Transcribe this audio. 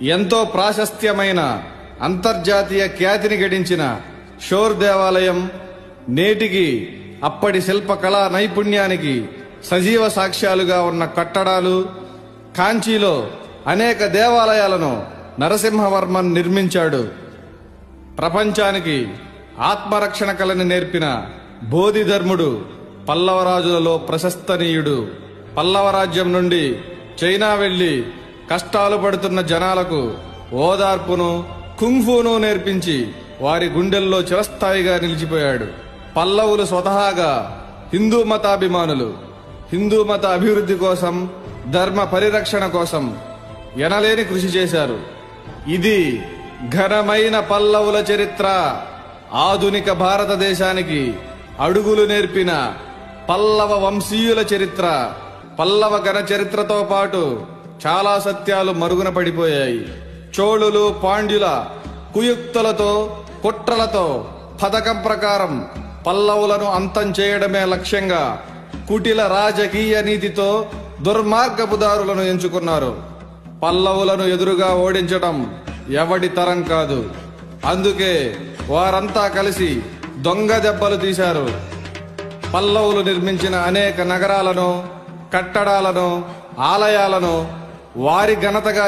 ఎంతో ప్రాశస్త్యమైన అంతర్జాతీయ ఖ్యాతిని గడించిన షోర్ దేవాలయం నేటికి అప్పటి శిల్పకళా నైపుణ్యానికి సజీవ సాక్ష్యాలుగా ఉన్న కట్టడాలు. కాంచీలో అనేక దేవాలయాలను నరసింహవర్మన్ నిర్మించాడు. ప్రపంచానికి ఆత్మరక్షణ కళని నేర్పిన బోధిధర్ముడు పల్లవరాజులలో ప్రశస్తనీయుడు. పల్లవ రాజ్యం నుండి చైనా వెళ్లి కష్టాలు పడుతున్న జనాలకు ఓదార్పును కుంగ్ఫూను నేర్పించి వారి గుండెల్లో చిరస్థాయిగా నిలిచిపోయాడు. పల్లవులు స్వతహాగా హిందూ మతాభిమానులు. హిందూ మత అభివృద్ధి కోసం, ధర్మ పరిరక్షణ కోసం ఎనలేని కృషి చేశారు. ఇది ఘనమైన పల్లవుల చరిత్ర. ఆధునిక భారతదేశానికి అడుగులు నేర్పిన పల్లవ వంశీయుల చరిత్ర. పల్లవ ఘన చరిత్రతో పాటు చాలా సత్యాలు మరుగున పడిపోయాయి. చోళులు, పాండ్యుల కుయుక్తులతో, కుట్రలతో పథకం ప్రకారం పల్లవులను అంతం చేయడమే లక్ష్యంగా కుటిల రాజకీయ నీతితో దుర్మార్గపుదారులను ఎంచుకున్నారు. పల్లవులను ఎదురుగా ఓడించడం ఎవడి తరం కాదు. అందుకే వారంతా కలిసి దొంగ దెబ్బలు తీశారు. పల్లవులు నిర్మించిన అనేక నగరాలను, కట్టడాలను, ఆలయాలను వారి ఘనతగా